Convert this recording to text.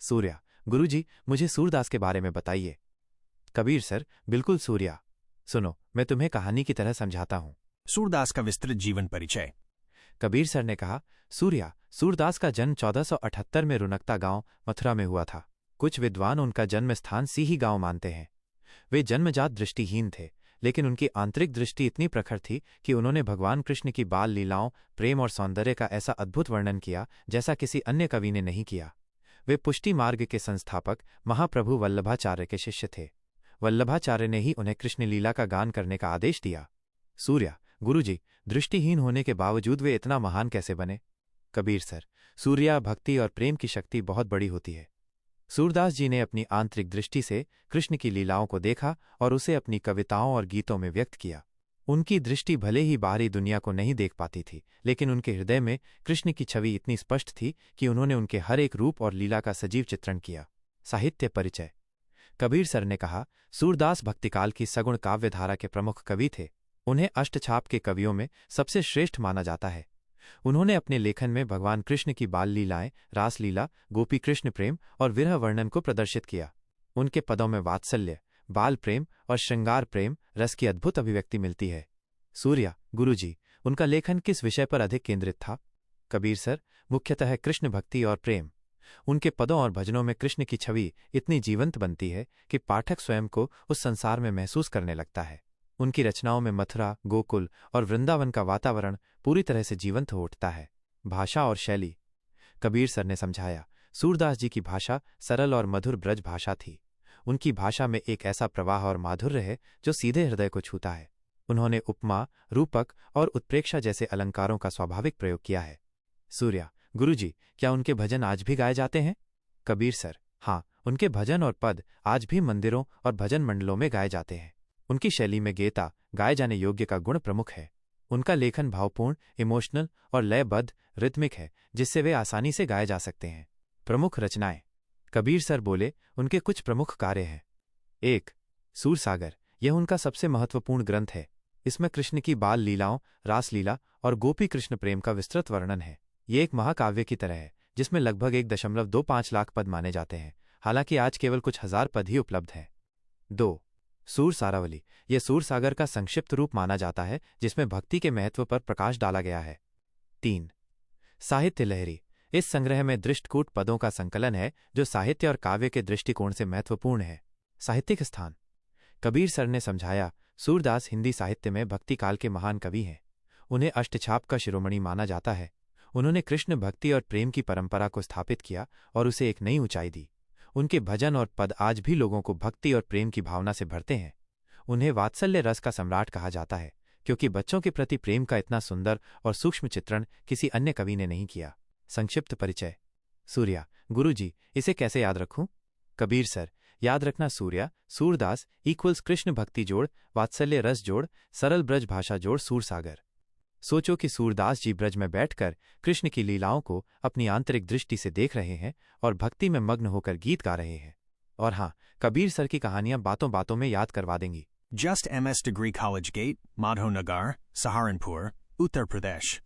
सूर्या, गुरुजी, मुझे सूरदास के बारे में बताइए। कबीर सर, बिल्कुल सूर्या। सुनो, मैं तुम्हें कहानी की तरह समझाता हूँ। सूरदास का विस्तृत जीवन परिचय। कबीर सर ने कहा, सूर्या, सूरदास का जन्म 1478 में रुनकता गांव मथुरा में हुआ था। कुछ विद्वान उनका जन्म स्थान सीही गांव मानते हैं। वे जन्मजात दृष्टिहीन थे, लेकिन उनकी आंतरिक दृष्टि इतनी प्रखर थी कि उन्होंने भगवान कृष्ण की बाल लीलाओं, प्रेम और सौंदर्य का ऐसा अद्भुत वर्णन किया जैसा किसी अन्य कवि ने नहीं किया। वे पुष्टि मार्ग के संस्थापक महाप्रभु वल्लभाचार्य के शिष्य थे। वल्लभाचार्य ने ही उन्हें कृष्ण लीला का गान करने का आदेश दिया। सूर्या, गुरुजी, दृष्टिहीन होने के बावजूद वे इतना महान कैसे बने? कबीर सर, सूर्या, भक्ति और प्रेम की शक्ति बहुत बड़ी होती है। सूरदास जी ने अपनी आंतरिक दृष्टि से कृष्ण की लीलाओं को देखा और उसे अपनी कविताओं और गीतों में व्यक्त किया। उनकी दृष्टि भले ही बाहरी दुनिया को नहीं देख पाती थी, लेकिन उनके हृदय में कृष्ण की छवि इतनी स्पष्ट थी कि उन्होंने उनके हर एक रूप और लीला का सजीव चित्रण किया। साहित्य परिचय। कबीर सर ने कहा, सूरदास भक्तिकाल की सगुण काव्यधारा के प्रमुख कवि थे। उन्हें अष्टछाप के कवियों में सबसे श्रेष्ठ माना जाता है। उन्होंने अपने लेखन में भगवान कृष्ण की बाल लीलाएं, रासलीला, गोपी कृष्ण प्रेम और विरह वर्णन को प्रदर्शित किया। उनके पदों में वात्सल्य, बाल प्रेम और श्रृंगार प्रेम रस की अद्भुत अभिव्यक्ति मिलती है। सूर्या, गुरुजी, उनका लेखन किस विषय पर अधिक केंद्रित था? कबीर सर, मुख्यतः कृष्ण भक्ति और प्रेम। उनके पदों और भजनों में कृष्ण की छवि इतनी जीवंत बनती है कि पाठक स्वयं को उस संसार में महसूस करने लगता है। उनकी रचनाओं में मथुरा, गोकुल और वृंदावन का वातावरण पूरी तरह से जीवंत हो उठता है। भाषा और शैली। कबीर सर ने समझाया, सूरदास जी की भाषा सरल और मधुर ब्रज भाषा थी। उनकी भाषा में एक ऐसा प्रवाह और माधुर्य है जो सीधे हृदय को छूता है। उन्होंने उपमा, रूपक और उत्प्रेक्षा जैसे अलंकारों का स्वाभाविक प्रयोग किया है। सूर्या, गुरुजी, क्या उनके भजन आज भी गाए जाते हैं? कबीर सर, हाँ, उनके भजन और पद आज भी मंदिरों और भजन मंडलों में गाए जाते हैं। उनकी शैली में गेता, गाए जाने योग्य का गुण प्रमुख है। उनका लेखन भावपूर्ण, इमोशनल और लयबद्ध, रिथमिक है, जिससे वे आसानी से गाए जा सकते हैं। प्रमुख रचनाएं। कबीर सर बोले, उनके कुछ प्रमुख कार्य हैं। 1. सूरसागर, यह उनका सबसे महत्वपूर्ण ग्रंथ है। इसमें कृष्ण की बाल लीलाओं, रासलीला और गोपी कृष्ण प्रेम का विस्तृत वर्णन है। ये एक महाकाव्य की तरह है, जिसमें लगभग 1.25 लाख पद माने जाते हैं, हालांकि आज केवल कुछ हजार पद ही उपलब्ध हैं। 2. सूरसारावली, यह सूरसागर का संक्षिप्त रूप माना जाता है, जिसमें भक्ति के महत्व पर प्रकाश डाला गया है। 3. साहित्य लहरी, इस संग्रह में दृष्टकूट पदों का संकलन है, जो साहित्य और काव्य के दृष्टिकोण से महत्वपूर्ण है। साहित्यिक स्थान। कबीर सर ने समझाया, सूरदास हिंदी साहित्य में भक्तिकाल के महान कवि हैं। उन्हें अष्टछाप का शिरोमणि माना जाता है। उन्होंने कृष्ण भक्ति और प्रेम की परंपरा को स्थापित किया और उसे एक नई ऊंचाई दी। उनके भजन और पद आज भी लोगों को भक्ति और प्रेम की भावना से भरते हैं। उन्हें वात्सल्य रस का सम्राट कहा जाता है, क्योंकि बच्चों के प्रति प्रेम का इतना सुंदर और सूक्ष्म चित्रण किसी अन्य कवि ने नहीं किया। संक्षिप्त परिचय। सूर्या, गुरुजी, इसे कैसे याद रखूं? कबीर सर, याद रखना, सूर्या, सूरदास इक्वल्स कृष्ण भक्ति जोड़, वात्सल्य रस जोड़, सरल ब्रज भाषा जोड़, सूरसागर। सोचो कि सूरदास जी ब्रज में बैठकर कृष्ण की लीलाओं को अपनी आंतरिक दृष्टि से देख रहे हैं और भक्ति में मग्न होकर गीत गा रहे हैं। और हाँ, कबीर सर की कहानियां बातों बातों में याद करवा देंगी। Just MS Degree College Gate, Madho Nagar, Saharanpur, Uttar Pradesh.